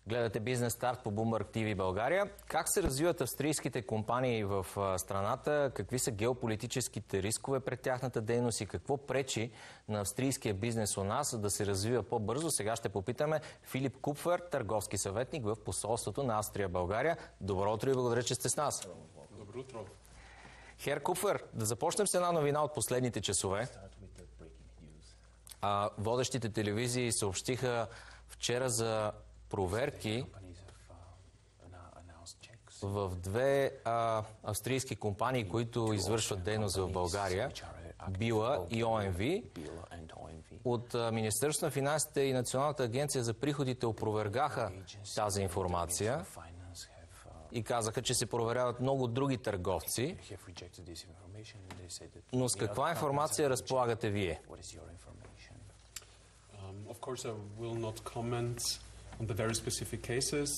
Гледате Бизнес старт по Bloomberg TV България. Как се развиват австрийските компании в страната? Какви са геополитическите рискове пред тяхната дейност и какво пречи на австрийския бизнес у нас да се развива по-бързо? Сега ще попитаме Филип Купфер, търговски съветник в посолството на Австрия България. Добро утро и благодаря, че сте с нас. Добро утро. Хер Купфер, да започнем с една новина от последните часове. Водещите телевизии съобщиха вчера за проверки в две австрийски компании, които извършват дейност в България, Била и ОМВ. От Министерството на финансите и Националната агенция за приходите опровергаха тази информация и казаха, че се проверяват много други търговци. Но с каква информация разполагате вие? Of course, I will not comment on the very specific cases.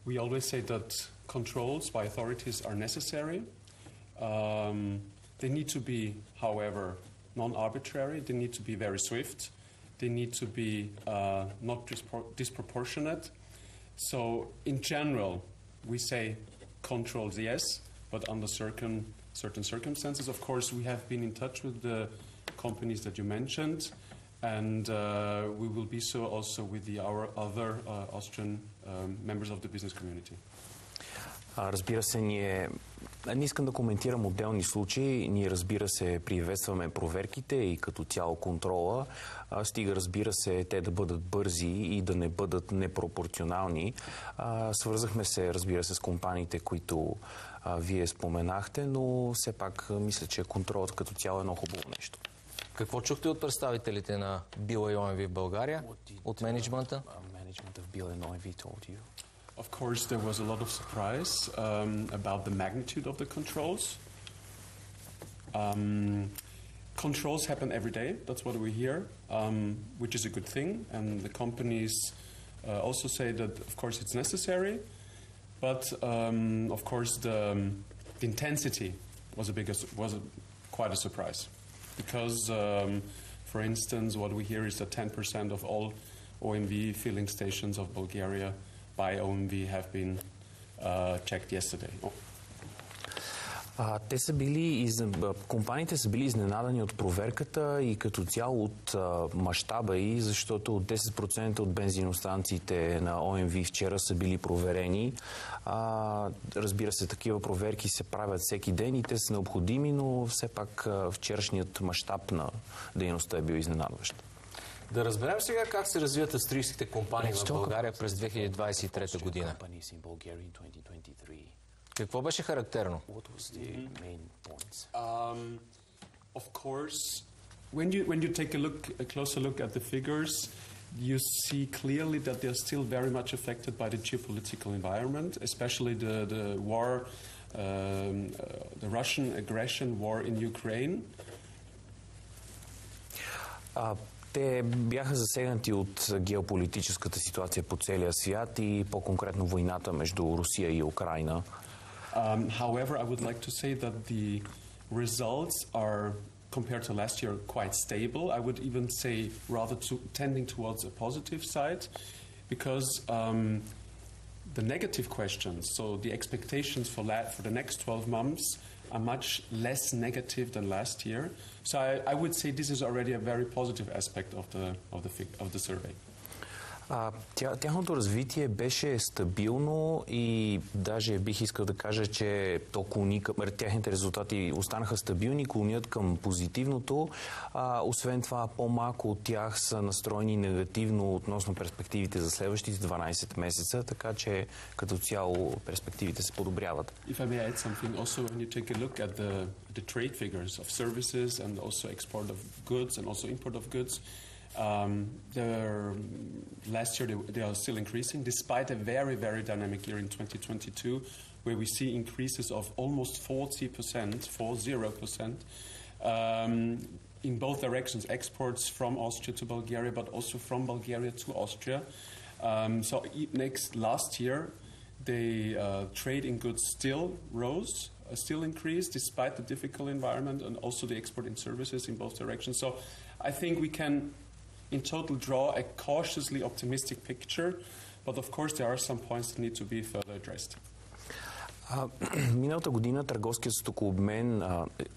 We always say that controls by authorities are necessary. They need to be, however, non-arbitrary. They need to be very swift. They need to be not disproportionate. So, in general, we say controls, yes, but under certain circumstances. Of course, we have been in touch with the companies that you mentioned. And we will be so also with our other Austrian members of the business community. Разбира се, не искам да коментирам отделни случаи. Ние, разбира се, приветстваме проверките и като цяло контрола. Стига, разбира се, те да бъдат бързи и да не бъдат непропорционални. Свързахме се, разбира се, с компаниите, които вие споменахте, но все пак мисля, че контролът като цяло е едно хубаво нещо. Какво чухте от представителите на Била и ОМВ в България, от менеджмента? Of course, there was a lot of surprise about the magnitude of the controls. Controls happen every day, that's what we hear, which is a good thing. And the companies also say that, of course, it's necessary. But, of course, the intensity was quite a surprise. Because, for instance, what we hear is that 10% of all OMV filling stations of Bulgaria by OMV have been checked yesterday. Компаниите са били изненадани от проверката и като цяло от мащаба й, защото 10% от бензиностанциите на ОМВ вчера са били проверени. Разбира се, такива проверки се правят всеки ден и те са необходими, но все пак вчерашният мащаб на дейността е бил изненадващ. Да разберем сега как се развиват австрийските компании в България през 2023 година. Какво беше характерно? Of course, when you take a closer look at the figures, you see clearly that they are still very much affected by the geopolitical environment, especially the war, the Russian aggression war in Ukraine. Те бяха засегнати от геополитическата ситуация по целия свят и по-конкретно войната между Русия и Украйна. However, I would like to say that the results are, compared to last year, quite stable. I would even say rather tending towards a positive side, because the negative questions, so the expectations for the next 12 months, are much less negative than last year. So I would say this is already a very positive aspect of the survey. Тяхното развитие беше стабилно и даже бих искал да кажа, че техните резултати останаха стабилни, клонят към позитивното. Освен това, по-малко от тях са настроени негативно относно перспективите за следващите 12 месеца, така че като цяло перспективите се подобряват. If I may add something, also when you take a look at the trade figures of services and also export of goods and also import of goods, last year they are still increasing, despite a very, very dynamic year in 2022, where we see increases of almost 40%, in both directions, exports from Austria to Bulgaria, but also from Bulgaria to Austria. So last year, the trade in goods still rose, still increased, despite the difficult environment, and also the export in services in both directions. So I think we can in total draw a cautiously optimistic picture But of course, there are some points that need to be further addressed. Миналата година търговският стокообмен,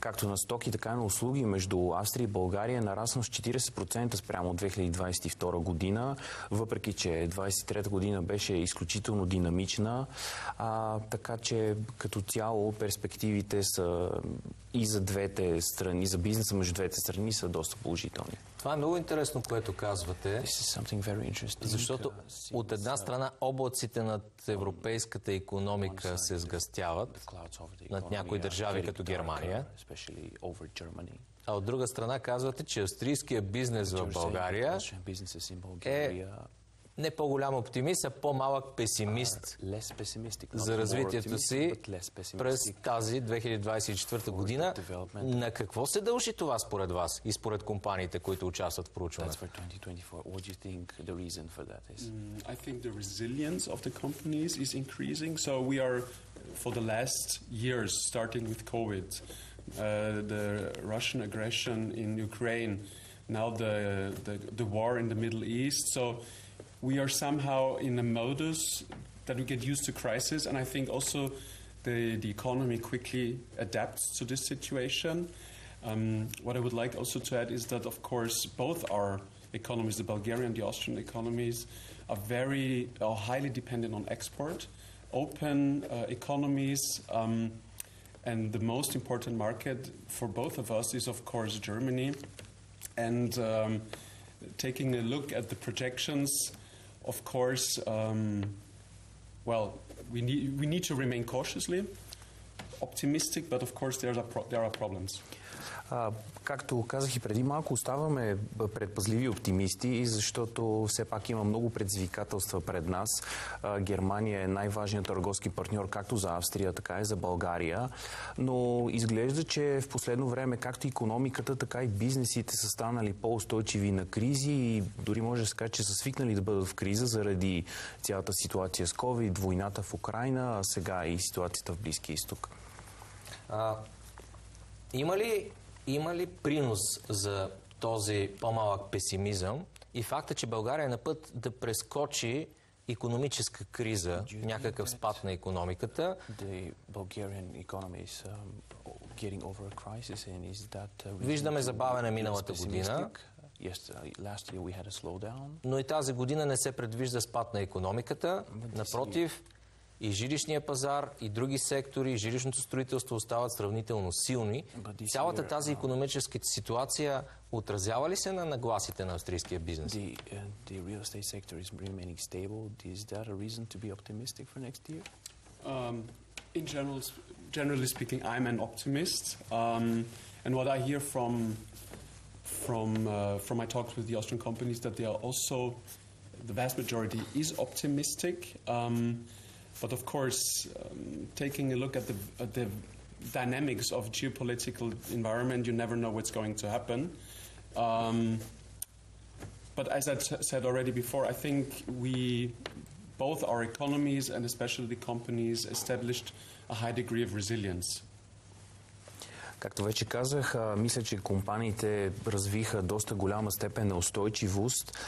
както на стоки, така и на услуги между Австрия и България е нараснал с 40% спрямо 2022 година, въпреки че 2023 година беше изключително динамична, така че като цяло перспективите са и за двете страни, за бизнеса между двете страни са доста положителни. Това е много интересно, което казвате, защото от една страна облаците над европейската икономика се сгъстяват над някои държави като Германия, а от друга страна казвате, че австрийският бизнес в България е не по-голям оптимист, а по-малък песимист за развитието си през тази 2024 година. На какво се дължи това според вас и според компаниите, които участват в проучването? I think the resilience of the companies is increasing. So we are, for the last years, starting with COVID, the Russian aggression in Ukraine, now the war in the Middle East. So we are somehow in a modus that we get used to crisis, and I think also the economy quickly adapts to this situation. What I would like also to add is that, of course, both our economies, the Bulgarian and the Austrian economies, are highly dependent on export, open economies, and the most important market for both of us is, of course, Germany. And taking a look at the projections, of course, we need to remain cautiously optimistic, but of course there are problems. Както казах и преди малко, оставаме предпазливи оптимисти, защото все пак има много предизвикателства пред нас. Германия е най-важният търговски партньор както за Австрия, така и за България, но изглежда, че в последно време както икономиката, така и бизнесите са станали по-устойчиви на кризи и дори може да се каже, че са свикнали да бъдат в криза заради цялата ситуация с COVID, войната в Украйна, а сега и ситуацията в Близкия изток. Има ли принос за този по-малък песимизъм и факта, че България е на път да прескочи икономическа криза, някакъв спад на икономиката? Виждаме забавяне миналата година, но и тази година не се предвижда спад на икономиката. Напротив, и жилищния пазар, и други сектори, и жилищното строителство остават сравнително силни. Цялата тази икономическа ситуация отразява ли се на нагласите на австрийския бизнес? Generally speaking, I'm an optimist. And what I hear from my talks with the Austrian companies, that they are also, the vast majority is optimistic. But of course, taking a look at the dynamics of geopolitical environment, you never know what's going to happen. But as I said already before, I think both our economies and especially the companies established a high degree of resilience. Както вече казах, мисля, че компаниите развиха доста голяма степен на устойчивост,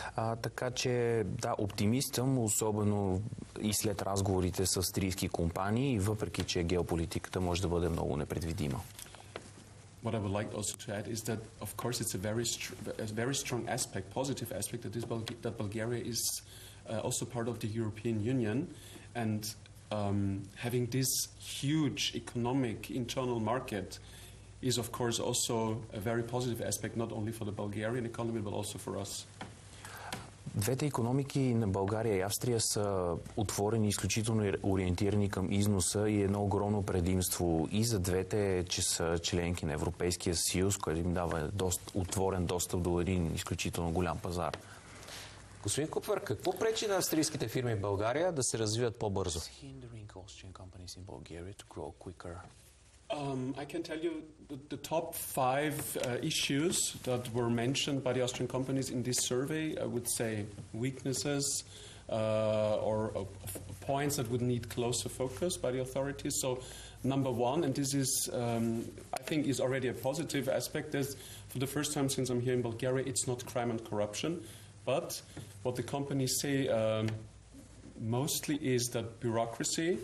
така че да, оптимист съм, особено и след разговорите с австрийски компании, въпреки че геополитиката може да бъде много непредвидима. What I would like also to add is that, of course, it's a very strong aspect, positive aspect, that Bulgaria is also part of the European Union, and having this huge economic internal market is, of course, also a very positive aspect, not only for the Bulgarian economy, but also for us. Двете икономики на България и Австрия са отворени, изключително ориентирани към износа и едно огромно предимство и за двете, че са членки на Европейския съюз, което им дава отворен достъп до един изключително голям пазар. Господин Купер, какво пречи на австрийските фирми в България да се развиват по-бързо? I can tell you the top 5 issues that were mentioned by the Austrian companies in this survey. I would say weaknesses or points that would need closer focus by the authorities. So number one, and this is, I think, is already a positive aspect, is for the first time since I'm here in Bulgaria, it's not crime and corruption. But what the companies say, mostly is that bureaucracy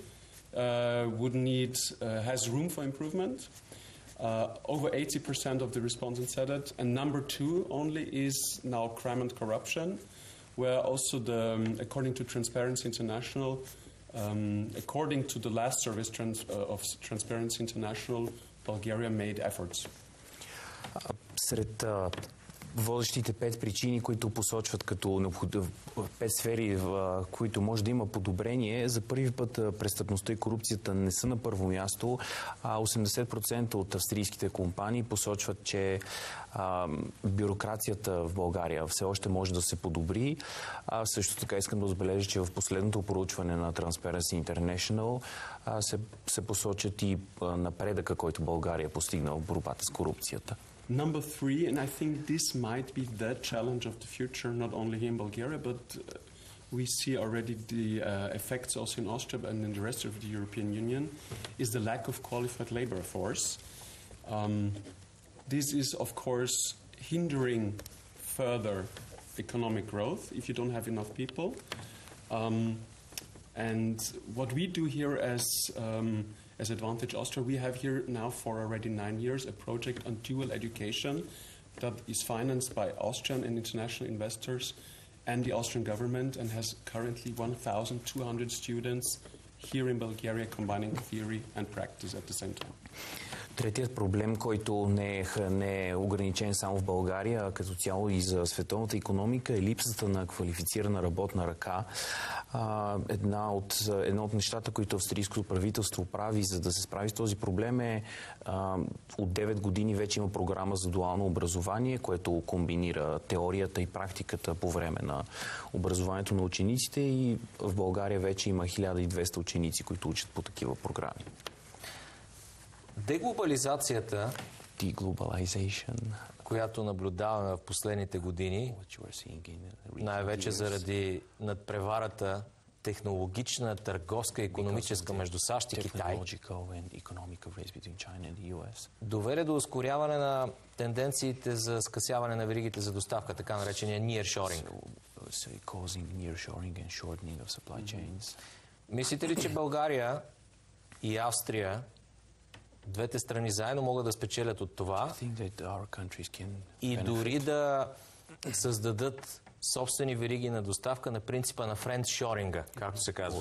has room for improvement. Over 80% of the respondents said it. And number two only is now crime and corruption, where also according to Transparency International, according to the last survey of Transparency International, Bulgaria made efforts. Сред водещите 5 причини, които посочват като 5 сфери, в които може да има подобрение, за първи път престъпността и корупцията не са на първо място, а 80% от австрийските компании посочват, че бюрокрацията в България все още може да се подобри. Също така искам да отбележа, че в последното проучване на Transparency International се посочат и напредъка, който България е постигнала в борбата с корупцията. Number three, and I think this might be the challenge of the future, not only here in Bulgaria, but we see already the effects also in Austria and in the rest of the European Union, is the lack of qualified labor force. This is, of course, hindering further economic growth if you don't have enough people. And what we do here as Advantage Austria, we have here now for already 9 years a project on dual education that is financed by Austrian and international investors and the Austrian government and has currently 1,200 students here in Bulgaria combining theory and practice at the same time. Третият проблем, който не е ограничен само в България, а като цяло и за световната икономика, е липсата на квалифицирана работна ръка. Едно от нещата, които австрийското правителство прави, за да се справи с този проблем е от 9 години вече има програма за дуално образование, което комбинира теорията и практиката по време на образованието на учениците, и в България вече има 1200 ученици, които учат по такива програми. Деглобализацията, която наблюдаваме в последните години, най-вече заради надпреварата технологична, търговска и икономическа между САЩ и Китай, доведе до ускоряване на тенденциите за скъсяване на веригите за доставка, така наречения nearshoring. Мислите ли, че България и Австрия, двете страни заедно, могат да спечелят от това и дори да създадат собствени вериги на доставка на принципа на френдшоринга, както се казва?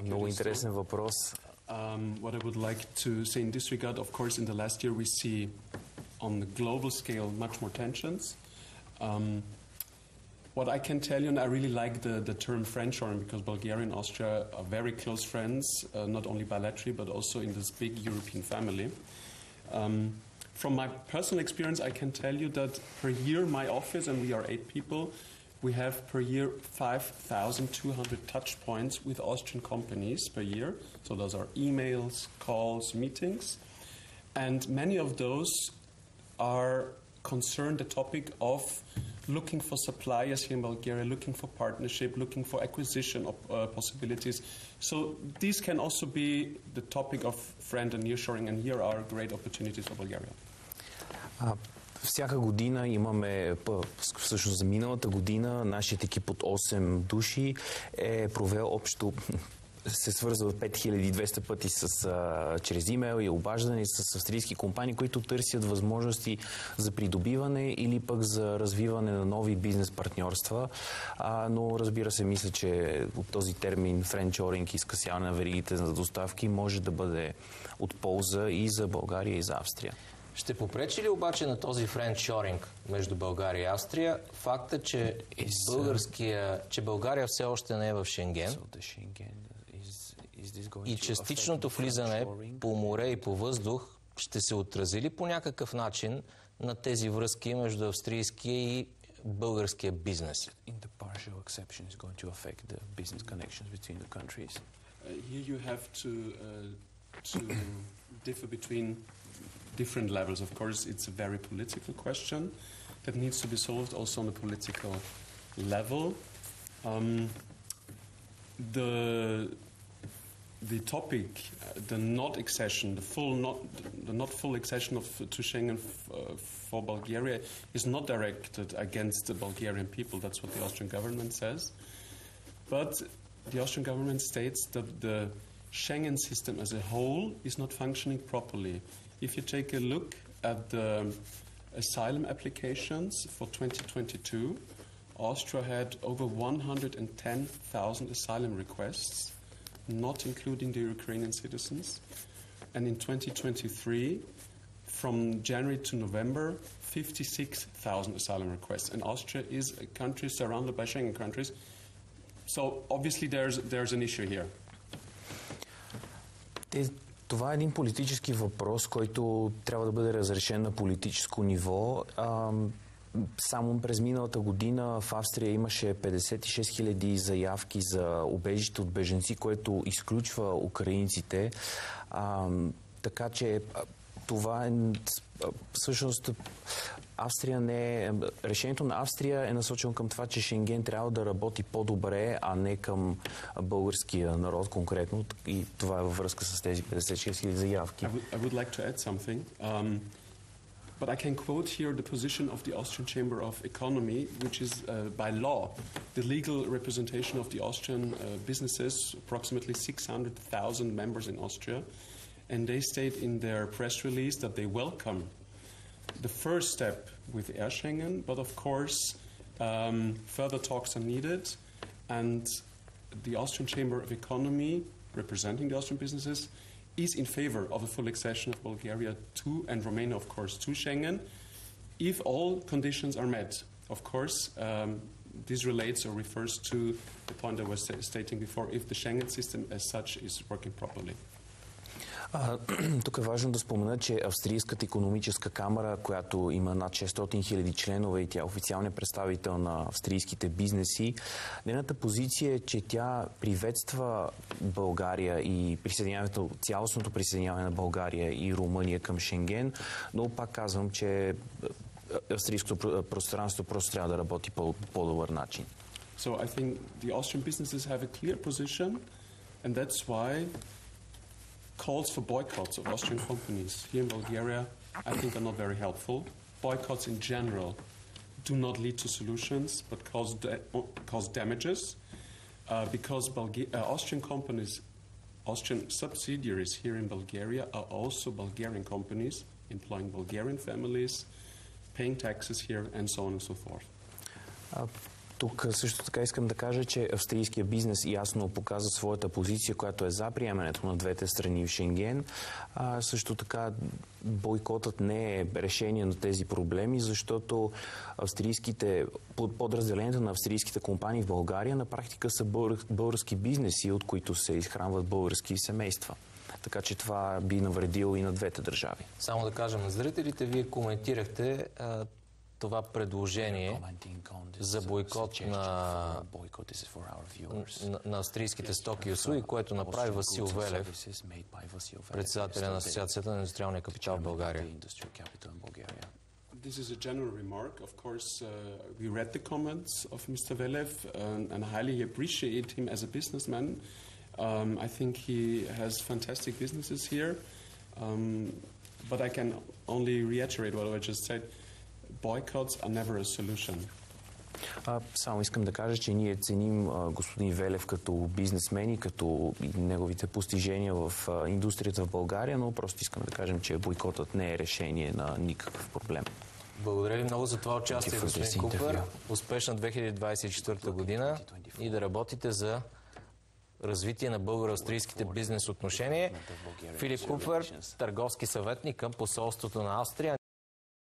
Много интересен въпрос. What I would like to say in this regard, of course, in the last year we see on the global scale much more tensions. What I can tell you, and I really like the term friendshoring, because Bulgaria and Austria are very close friends, not only bilaterally, but also in this big European family. From my personal experience, I can tell you that per year, my office, and we are 8 people, we have per year 5,200 touch points with Austrian companies per year. So those are emails, calls, meetings. And many of those are concerned the topic of looking for suppliers here in Bulgaria, looking for partnership, looking for acquisition of possibilities. So these can also be the topic of friend and nearshoring, and here are great opportunities for Bulgaria. Всяка година имаме, всъщност за миналата година, нашият екип от 8 души е провел общо, се свързва 5200 пъти чрез имейл и обаждане с австрийски компании, които търсят възможности за придобиване или пък за развиване на нови бизнес партньорства. Но разбира се, мисля, че от този термин френдшоринг и скъсяване на веригите за доставки може да бъде от полза и за България, и за Австрия. Ще попречи ли обаче на този френдшоринг между България и Австрия факта, че България все още не е в Шенген и частичното влизане по море и по въздух ще се отрази ли по някакъв начин на тези връзки между австрийския и българския бизнес? Here you have to differ between different levels. Of course, it's a very political question that needs to be solved also on a political level. the topic, the not accession, the not full accession to Schengen for Bulgaria is not directed against the Bulgarian people. That's what the Austrian government says. But the Austrian government states that the Schengen system as a whole is not functioning properly. If you take a look at the asylum applications for 2022, Austria had over 110,000 asylum requests, not including the Ukrainian citizens. And in 2023, from January to November, 56,000 asylum requests. And Austria is a country surrounded by Schengen countries. So obviously there's an issue here. Това е един политически въпрос, който трябва да бъде разрешен на политическо ниво. Само през миналата година в Австрия имаше 56 000 заявки за убежище от беженци, което изключва украинците. Така че това е всъщност Австрия не е... Решението на Австрия е насочено към това, че Шенген трябва да работи по-добре, а не към българския народ конкретно. И това е във връзка с тези 56 000 заявки. I would like to add something. But I can quote here the position of the Austrian Chamber of Economy, which is by law the legal representation of the Austrian businesses, approximately 600,000 members in Austria. And they state in their press release that they welcome the first step with Air Schengen, but of course further talks are needed, and the Austrian Chamber of Economy, representing the Austrian businesses, is in favor of a full accession of Bulgaria to, and Romania of course, to Schengen, if all conditions are met. Of course, this relates or refers to the point I was stating before, if the Schengen system as such is working properly. Тук е важно да спомена, че Австрийската икономическа камара, която има над 600 000 членове и тя е официалният представител на австрийските бизнеси, нейната позиция е, че тя приветства България и цялостното присъединяване на България и Румъния към Шенген, но пак казвам, че австрийското пространство просто трябва да работи по по-добър начин. So I think the Austrian businesses have a clear position, and that's why calls for boycotts of Austrian companies here in Bulgaria, I think, are not very helpful. Boycotts in general do not lead to solutions, but cause damages, because Austrian companies, Austrian subsidiaries here in Bulgaria are also Bulgarian companies, employing Bulgarian families, paying taxes here, and so on and so forth. Тук също така искам да кажа, че австрийския бизнес ясно показа своята позиция, която е за приемането на двете страни в Шенген. Също така бойкотът не е решение на тези проблеми, защото подразделенията на австрийските компании в България на практика са български бизнеси, от които се изхранват български семейства. Така че това би навредило и на двете държави. Само да кажем на зрителите, вие коментирахте това предложение за бойкот на австрийските стоки и услуги, което направи Васил Велев, председателя на Асоциацията на индустриалния капитал в България. This is a general remark. Of course, we read the comments of Mr. Velev and highly appreciate him as a businessman. I think he has fantastic businesses here. But I can only reiterate what I just said. Boycotts are never a solution. Само искам да кажа, че ние ценим господин Велев като бизнесмен и като неговите постижения в индустрията в България, но просто искам да кажем, че бойкотът не е решение на никакъв проблем. Благодаря ви много за това участие, господин Купър. Успешна 2024 година и да работите за развитие на българо-австрийските бизнес отношения. Филип Купър, търговски съветник към посолството на Австрия.